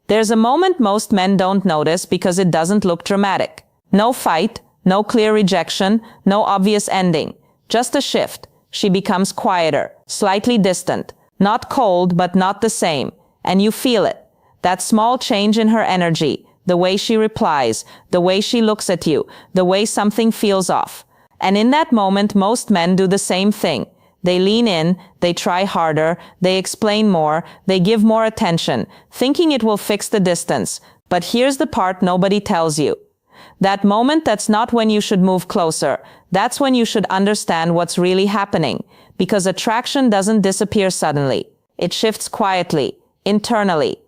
There's a moment most men don't notice because it doesn't look dramatic. No fight, no clear rejection, no obvious ending. Just a shift. She becomes quieter, slightly distant, not cold but not the same. And you feel it. That small change in her energy, the way she replies, the way she looks at you, the way something feels off. And in that moment, most men do the same thing. They lean in, they try harder, they explain more, they give more attention, thinking it will fix the distance. But here's the part nobody tells you. That moment, that's not when you should move closer. That's when you should understand what's really happening. Because attraction doesn't disappear suddenly. It shifts quietly, internally.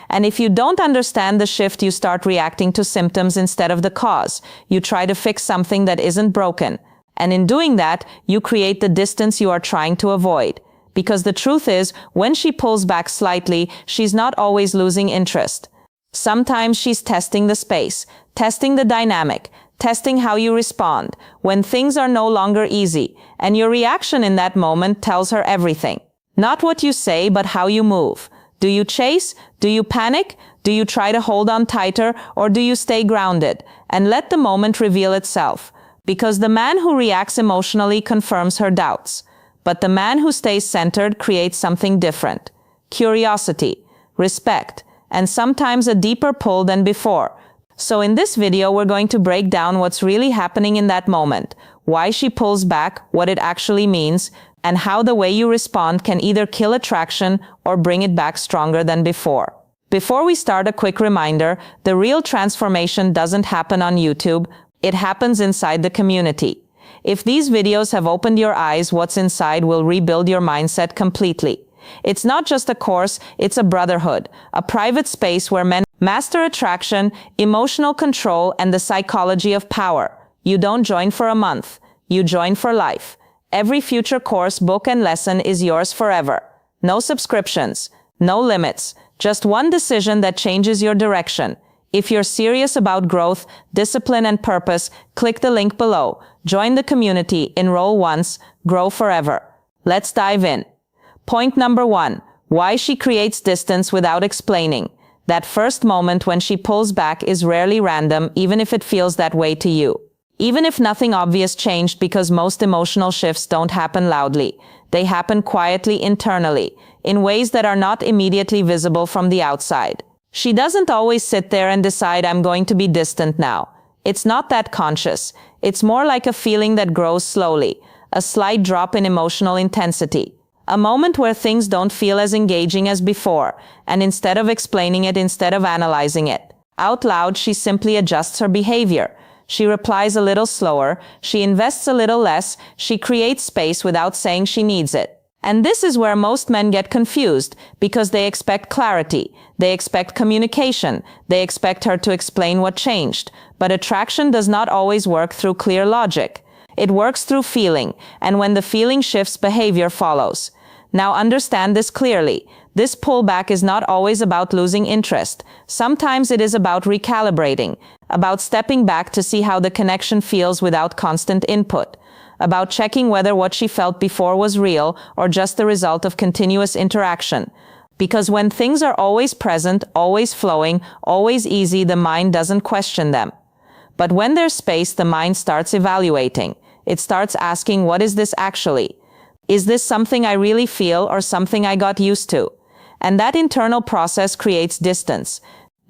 And if you don't understand the shift, you start reacting to symptoms instead of the cause. You try to fix something that isn't broken. And in doing that, you create the distance you are trying to avoid. Because the truth is, when she pulls back slightly, she's not always losing interest. Sometimes she's testing the space, testing the dynamic, testing how you respond when things are no longer easy. And your reaction in that moment tells her everything. Not what you say, but how you move. Do you chase? Do you panic? Do you try to hold on tighter? Or do you stay grounded and let the moment reveal itself? Because the man who reacts emotionally confirms her doubts. But the man who stays centered creates something different. Curiosity, respect, and sometimes a deeper pull than before. So in this video, we're going to break down what's really happening in that moment, why she pulls back, what it actually means, and how the way you respond can either kill attraction or bring it back stronger than before. Before we start, a quick reminder, the real transformation doesn't happen on YouTube, it happens inside the community. If these videos have opened your eyes, what's inside will rebuild your mindset completely. It's not just a course, it's a brotherhood, a private space where men master attraction, emotional control, and the psychology of power. You don't join for a month, you join for life. Every future course, book, and lesson is yours forever. No subscriptions, no limits, just one decision that changes your direction. If you're serious about growth, discipline, and purpose, click the link below. Join the community, enroll once, grow forever. Let's dive in. Point number 1. Why she creates distance without explaining. That first moment when she pulls back is rarely random, even if it feels that way to you. Even if nothing obvious changed, because most emotional shifts don't happen loudly. They happen quietly internally, in ways that are not immediately visible from the outside. She doesn't always sit there and decide, I'm going to be distant now. It's not that conscious. It's more like a feeling that grows slowly, a slight drop in emotional intensity. A moment where things don't feel as engaging as before, and instead of explaining it, instead of analyzing it out loud, she simply adjusts her behavior. She replies a little slower, she invests a little less, she creates space without saying she needs it. And this is where most men get confused, because they expect clarity, they expect communication, they expect her to explain what changed. But attraction does not always work through clear logic. It works through feeling, and when the feeling shifts, behavior follows. Now understand this clearly. This pullback is not always about losing interest. Sometimes it is about recalibrating, about stepping back to see how the connection feels without constant input, about checking whether what she felt before was real or just the result of continuous interaction. Because when things are always present, always flowing, always easy, the mind doesn't question them. But when there's space, the mind starts evaluating. It starts asking, what is this actually? Is this something I really feel or something I got used to? And that internal process creates distance.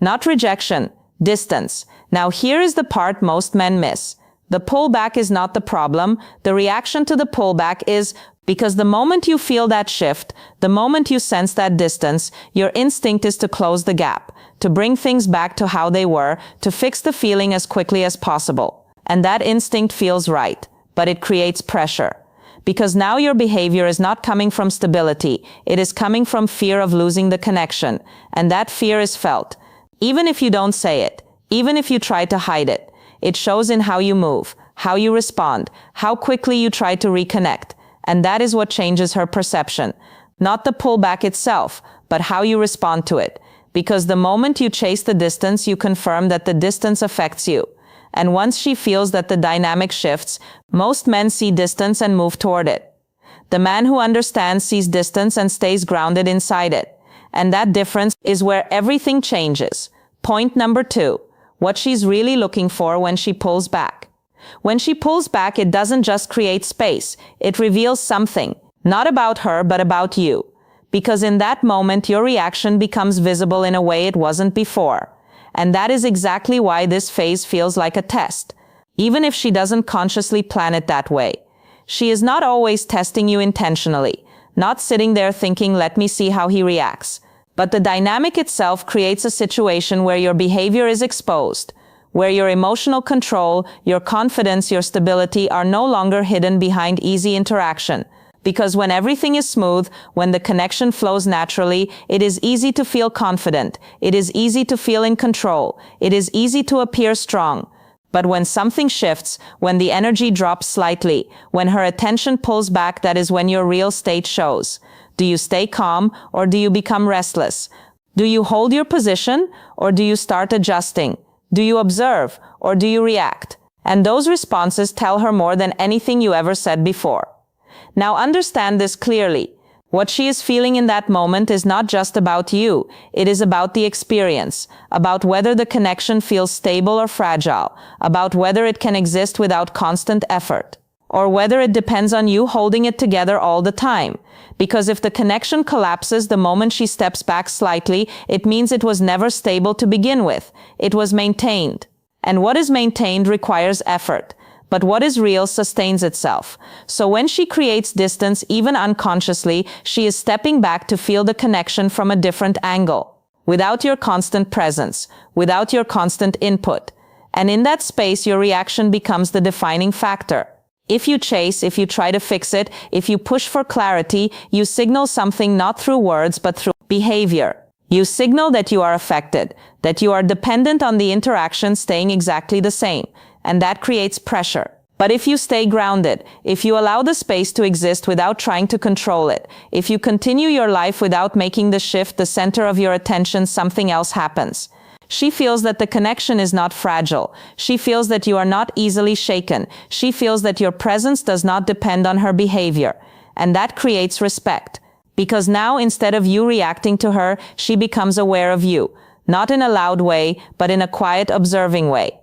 Not rejection, distance. Now here is the part most men miss. The pullback is not the problem. The reaction to the pullback is, because the moment you feel that shift, the moment you sense that distance, your instinct is to close the gap, to bring things back to how they were, to fix the feeling as quickly as possible. And that instinct feels right, but it creates pressure. Because now your behavior is not coming from stability, it is coming from fear of losing the connection. And that fear is felt. Even if you don't say it, even if you try to hide it, it shows in how you move, how you respond, how quickly you try to reconnect. And that is what changes her perception. Not the pullback itself, but how you respond to it. Because the moment you chase the distance, you confirm that the distance affects you. And once she feels that the dynamic shifts, most men see distance and move toward it. The man who understands sees distance and stays grounded inside it. And that difference is where everything changes. Point number 2. What she's really looking for when she pulls back. When she pulls back, it doesn't just create space. It reveals something, not about her, but about you. Because in that moment, your reaction becomes visible in a way it wasn't before. And that is exactly why this phase feels like a test. Even if she doesn't consciously plan it that way. She is not always testing you intentionally, not sitting there thinking, let me see how he reacts. But the dynamic itself creates a situation where your behavior is exposed, where your emotional control, your confidence, your stability are no longer hidden behind easy interaction. Because when everything is smooth, when the connection flows naturally, it is easy to feel confident. It is easy to feel in control. It is easy to appear strong. But when something shifts, when the energy drops slightly, when her attention pulls back, that is when your real state shows. Do you stay calm or do you become restless? Do you hold your position or do you start adjusting? Do you observe or do you react? And those responses tell her more than anything you ever said before. Now understand this clearly. What she is feeling in that moment is not just about you. It is about the experience, about whether the connection feels stable or fragile, about whether it can exist without constant effort, or whether it depends on you holding it together all the time. Because if the connection collapses the moment she steps back slightly, it means it was never stable to begin with. It was maintained. And what is maintained requires effort. But what is real sustains itself. So when she creates distance, even unconsciously, she is stepping back to feel the connection from a different angle, without your constant presence, without your constant input. And in that space, your reaction becomes the defining factor. If you chase, if you try to fix it, if you push for clarity, you signal something not through words, but through behavior. You signal that you are affected, that you are dependent on the interaction staying exactly the same. And that creates pressure. But if you stay grounded, if you allow the space to exist without trying to control it, if you continue your life without making the shift the center of your attention, something else happens. She feels that the connection is not fragile. She feels that you are not easily shaken. She feels that your presence does not depend on her behavior. And that creates respect. Because now, instead of you reacting to her, she becomes aware of you. Not in a loud way, but in a quiet, observing way.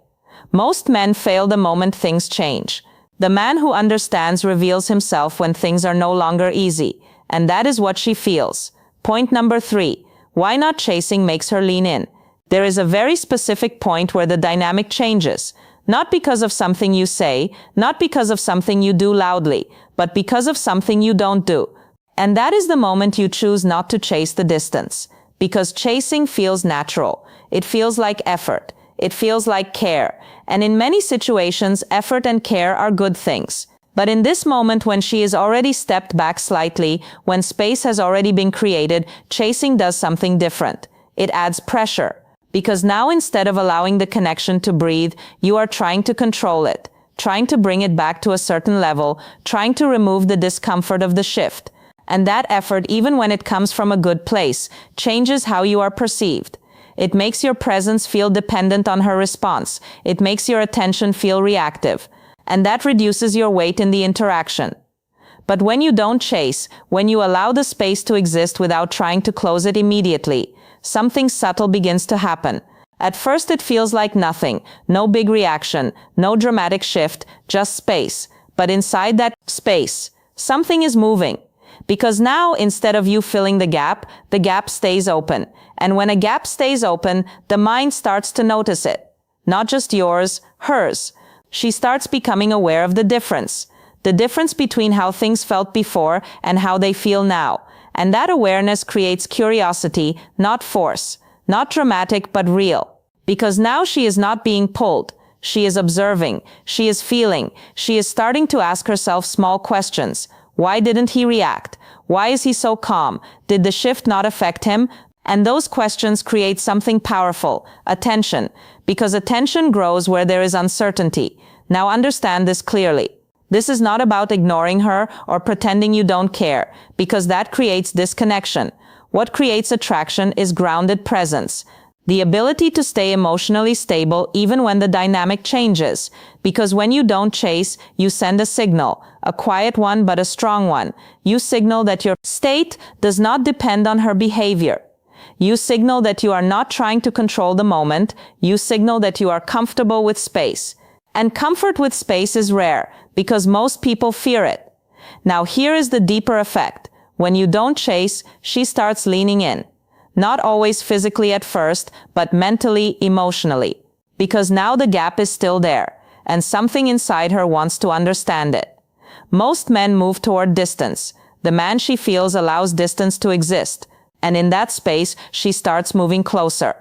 Most men fail the moment things change. The man who understands reveals himself when things are no longer easy. And that is what she feels. Point number 3. Why not chasing makes her lean in. There is a very specific point where the dynamic changes. Not because of something you say, not because of something you do loudly, but because of something you don't do. And that is the moment you choose not to chase the distance. Because chasing feels natural. It feels like effort. It feels like care. And in many situations, effort and care are good things. But in this moment, when she is already stepped back slightly, when space has already been created, chasing does something different. It adds pressure. Because now, instead of allowing the connection to breathe, you are trying to control it, trying to bring it back to a certain level, trying to remove the discomfort of the shift. And that effort, even when it comes from a good place, changes how you are perceived. It makes your presence feel dependent on her response. It makes your attention feel reactive. And that reduces your weight in the interaction. But when you don't chase, when you allow the space to exist without trying to close it immediately, something subtle begins to happen. At first it feels like nothing, no big reaction, no dramatic shift, just space. But inside that space, something is moving. Because now, instead of you filling the gap stays open. And when a gap stays open, the mind starts to notice it. Not just yours, hers. She starts becoming aware of the difference. The difference between how things felt before and how they feel now. And that awareness creates curiosity, not force. Not dramatic, but real. Because now she is not being pulled. She is observing. She is feeling. She is starting to ask herself small questions. Why didn't he react? Why is he so calm? Did the shift not affect him? And those questions create something powerful, attention, because attention grows where there is uncertainty. Now understand this clearly. This is not about ignoring her or pretending you don't care, because that creates disconnection. What creates attraction is grounded presence. The ability to stay emotionally stable even when the dynamic changes. Because when you don't chase, you send a signal, a quiet one but a strong one. You signal that your state does not depend on her behavior. You signal that you are not trying to control the moment. You signal that you are comfortable with space. And comfort with space is rare, because most people fear it. Now here is the deeper effect. When you don't chase, she starts leaning in. Not always physically at first, but mentally, emotionally. Because now the gap is still there, and something inside her wants to understand it. Most men move toward distance. The man she feels allows distance to exist, and in that space, she starts moving closer.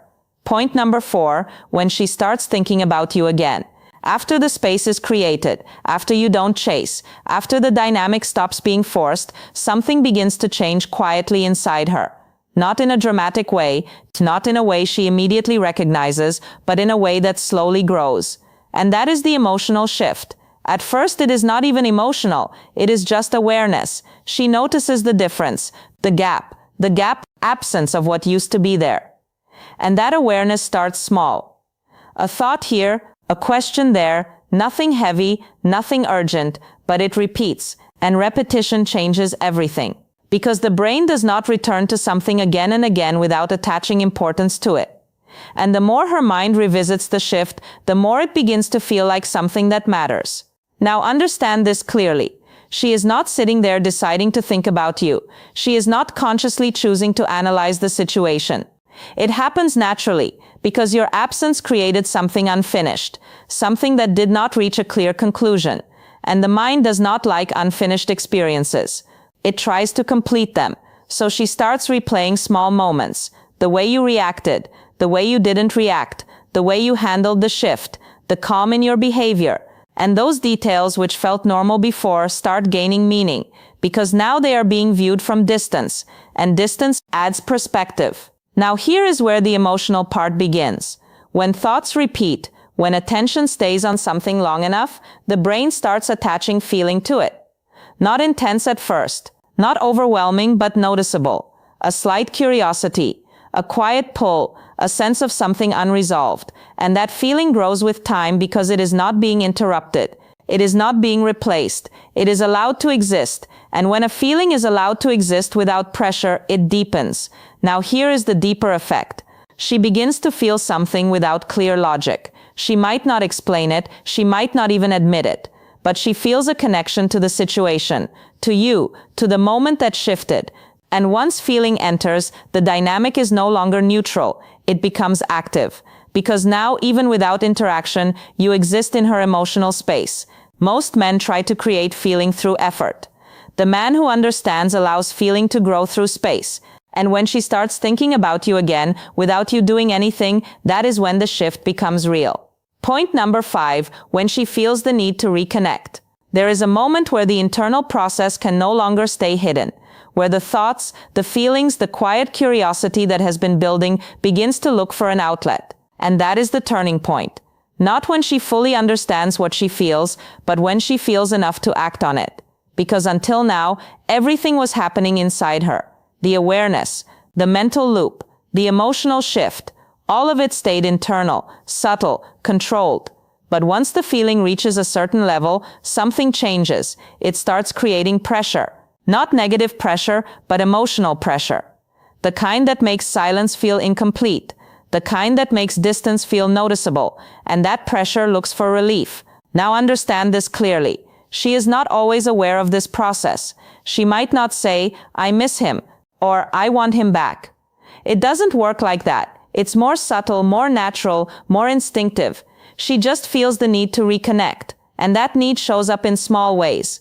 Point number 4, when she starts thinking about you again. After the space is created, after you don't chase, after the dynamic stops being forced, something begins to change quietly inside her. Not in a dramatic way, not in a way she immediately recognizes, but in a way that slowly grows. And that is the emotional shift. At first, it is not even emotional. It is just awareness. She notices the difference, the gap absence of what used to be there. And that awareness starts small. A thought here, a question there, nothing heavy, nothing urgent, but it repeats, and repetition changes everything. Because the brain does not return to something again and again without attaching importance to it. And the more her mind revisits the shift, the more it begins to feel like something that matters. Now understand this clearly. She is not sitting there deciding to think about you. She is not consciously choosing to analyze the situation. It happens naturally, because your absence created something unfinished, something that did not reach a clear conclusion. And the mind does not like unfinished experiences. It tries to complete them. So she starts replaying small moments. The way you reacted, the way you didn't react, the way you handled the shift, the calm in your behavior. And those details which felt normal before start gaining meaning, because now they are being viewed from distance, and distance adds perspective. Now here is where the emotional part begins. When thoughts repeat, when attention stays on something long enough, the brain starts attaching feeling to it. Not intense at first, not overwhelming but noticeable. A slight curiosity, a quiet pull, a sense of something unresolved. And that feeling grows with time because it is not being interrupted. It is not being replaced. It is allowed to exist. And when a feeling is allowed to exist without pressure, it deepens. Now here is the deeper effect. She begins to feel something without clear logic. She might not explain it. She might not even admit it. But she feels a connection to the situation, to you, to the moment that shifted. And once feeling enters, the dynamic is no longer neutral. It becomes active. Because now, even without interaction, you exist in her emotional space. Most men try to create feeling through effort. The man who understands allows feeling to grow through space. And when she starts thinking about you again, without you doing anything, that is when the shift becomes real. Point number 5, when she feels the need to reconnect. There is a moment where the internal process can no longer stay hidden, where the thoughts, the feelings, the quiet curiosity that has been building begins to look for an outlet. And that is the turning point. Not when she fully understands what she feels, but when she feels enough to act on it. Because until now, everything was happening inside her. The awareness, the mental loop, the emotional shift, all of it stayed internal, subtle, controlled. But once the feeling reaches a certain level, something changes. It starts creating pressure. Not negative pressure, but emotional pressure. The kind that makes silence feel incomplete. The kind that makes distance feel noticeable. And that pressure looks for relief. Now understand this clearly. She is not always aware of this process. She might not say, "I miss him," or "I want him back." It doesn't work like that. It's more subtle, more natural, more instinctive. She just feels the need to reconnect. And that need shows up in small ways.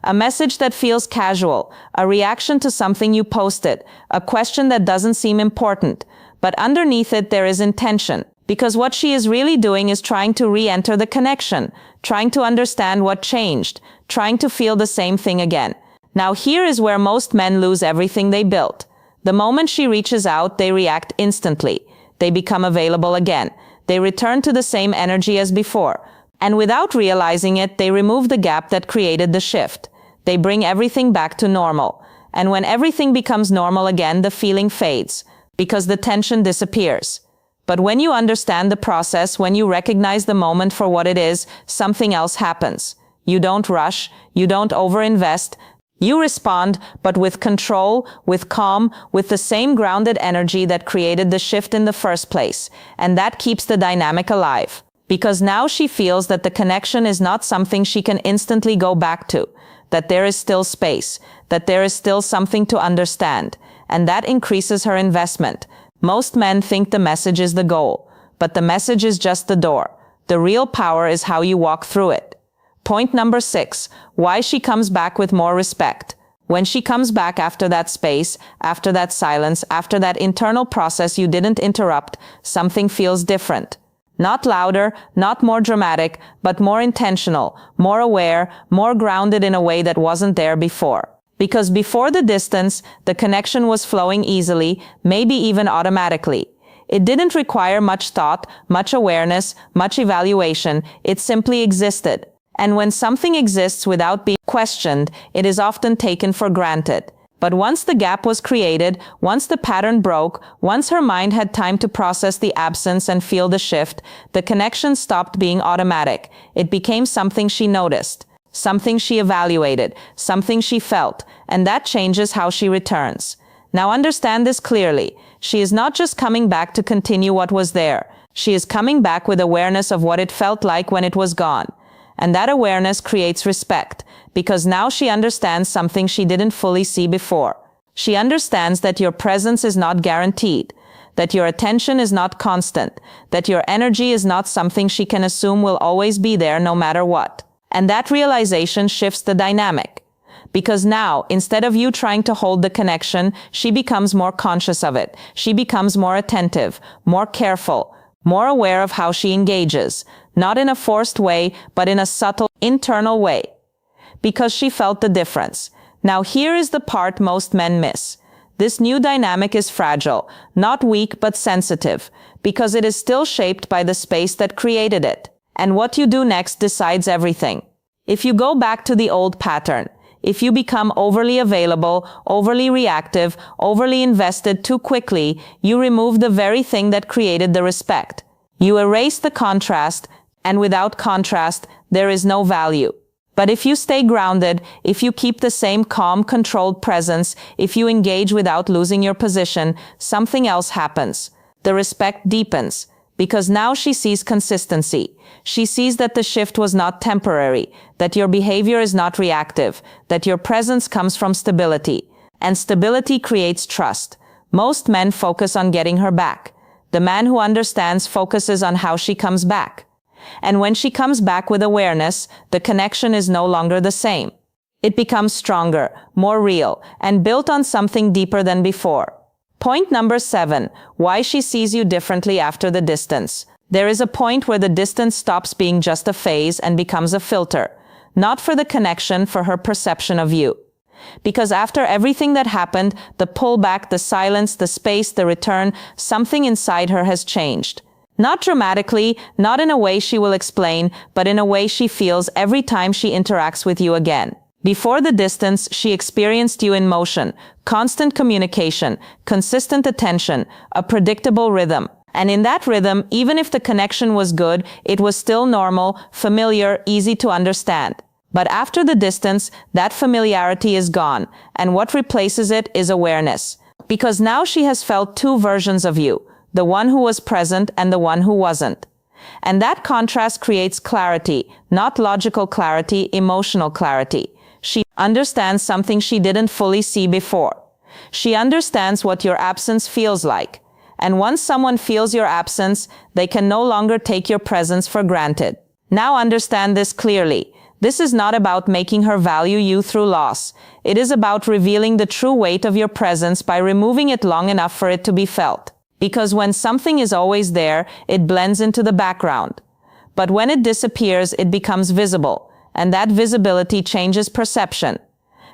A message that feels casual, a reaction to something you posted, a question that doesn't seem important. But underneath it there is intention. Because what she is really doing is trying to re-enter the connection, trying to understand what changed, trying to feel the same thing again. Now here is where most men lose everything they built. The moment she reaches out, they react instantly. They become available again. They return to the same energy as before. And without realizing it, they remove the gap that created the shift. They bring everything back to normal. And when everything becomes normal again, the feeling fades, because the tension disappears. But when you understand the process, when you recognize the moment for what it is, something else happens. You don't rush, you don't overinvest, You respond, but with control, with calm, with the same grounded energy that created the shift in the first place. And that keeps the dynamic alive. Because now she feels that the connection is not something she can instantly go back to, that there is still space, that there is still something to understand. And that increases her investment. Most men think the message is the goal, but the message is just the door. The real power is how you walk through it. Point number 6, why she comes back with more respect. When she comes back after that space, after that silence, after that internal process you didn't interrupt, something feels different. Not louder, not more dramatic, but more intentional, more aware, more grounded in a way that wasn't there before. Because before the distance, the connection was flowing easily, maybe even automatically. It didn't require much thought, much awareness, much evaluation. It simply existed. And when something exists without being questioned, it is often taken for granted. But once the gap was created, once the pattern broke, once her mind had time to process the absence and feel the shift, the connection stopped being automatic. It became something she noticed, something she evaluated, something she felt, and that changes how she returns. Now understand this clearly. She is not just coming back to continue what was there. She is coming back with awareness of what it felt like when it was gone. And that awareness creates respect, because now she understands something she didn't fully see before. She understands that your presence is not guaranteed, that your attention is not constant, that your energy is not something she can assume will always be there no matter what. And that realization shifts the dynamic. Because now, instead of you trying to hold the connection, she becomes more conscious of it. She becomes more attentive, more careful, more aware of how she engages, not in a forced way, but in a subtle, internal way. Because she felt the difference. Now here is the part most men miss. This new dynamic is fragile, not weak but sensitive, because it is still shaped by the space that created it. And what you do next decides everything. If you go back to the old pattern, if you become overly available, overly reactive, overly invested too quickly, you remove the very thing that created the respect. You erase the contrast, and without contrast, there is no value. But if you stay grounded, if you keep the same calm, controlled presence, if you engage without losing your position, something else happens. The respect deepens, because now she sees consistency. She sees that the shift was not temporary, that your behavior is not reactive, that your presence comes from stability. And stability creates trust. Most men focus on getting her back. The man who understands focuses on how she comes back. And when she comes back with awareness, the connection is no longer the same. It becomes stronger, more real, and built on something deeper than before. Point number 7, why she sees you differently after the distance. There is a point where the distance stops being just a phase and becomes a filter, not for the connection, for her perception of you. Because after everything that happened, the pullback, the silence, the space, the return, something inside her has changed. Not dramatically, not in a way she will explain, but in a way she feels every time she interacts with you again. Before the distance, she experienced you in motion, constant communication, consistent attention, a predictable rhythm. And in that rhythm, even if the connection was good, it was still normal, familiar, easy to understand. But after the distance, that familiarity is gone, and what replaces it is awareness. Because now she has felt two versions of you, the one who was present and the one who wasn't. And that contrast creates clarity, not logical clarity, emotional clarity. She understands something she didn't fully see before. She understands what your absence feels like. And once someone feels your absence, they can no longer take your presence for granted. Now understand this clearly. This is not about making her value you through loss. It is about revealing the true weight of your presence by removing it long enough for it to be felt. Because when something is always there, it blends into the background. But when it disappears, it becomes visible, and that visibility changes perception.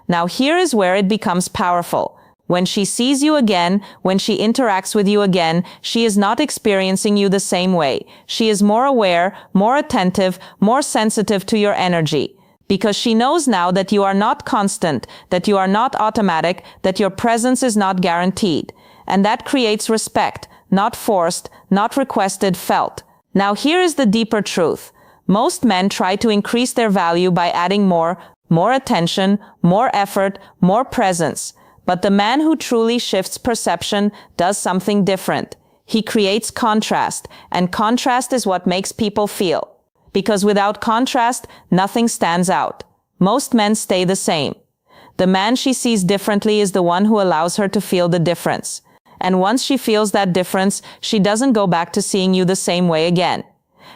Now here is where it becomes powerful. When she sees you again, when she interacts with you again, she is not experiencing you the same way. She is more aware, more attentive, more sensitive to your energy. Because she knows now that you are not constant, that you are not automatic, that your presence is not guaranteed. And that creates respect, not forced, not requested, felt. Now here is the deeper truth. Most men try to increase their value by adding more, more attention, more effort, more presence. But the man who truly shifts perception does something different. He creates contrast, and contrast is what makes people feel. Because without contrast, nothing stands out. Most men stay the same. The man she sees differently is the one who allows her to feel the difference. And once she feels that difference, she doesn't go back to seeing you the same way again.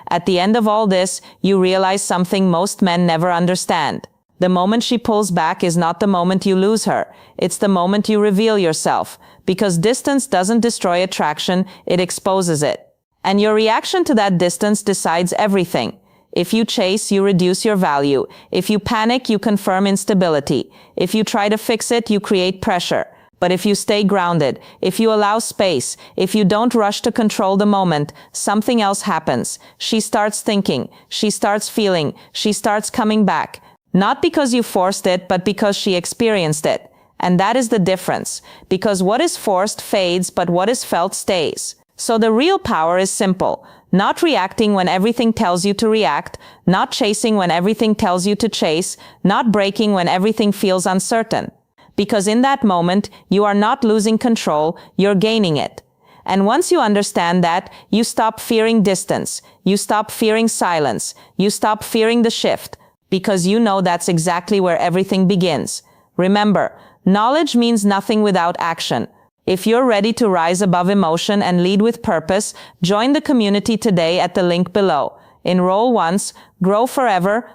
At the end of all this, you realize something most men never understand. The moment she pulls back is not the moment you lose her. It's the moment you reveal yourself. Because distance doesn't destroy attraction, it exposes it. And your reaction to that distance decides everything. If you chase, you reduce your value. If you panic, you confirm instability. If you try to fix it, you create pressure. But if you stay grounded, if you allow space, if you don't rush to control the moment, something else happens. She starts thinking, she starts feeling, she starts coming back. Not because you forced it, but because she experienced it. And that is the difference. Because what is forced fades, but what is felt stays. So the real power is simple. Not reacting when everything tells you to react, not chasing when everything tells you to chase, not breaking when everything feels uncertain. Because in that moment, you are not losing control, you're gaining it. And once you understand that, you stop fearing distance, you stop fearing silence, you stop fearing the shift, because you know that's exactly where everything begins. Remember, knowledge means nothing without action. If you're ready to rise above emotion and lead with purpose, join the community today at the link below. Enroll once, grow forever.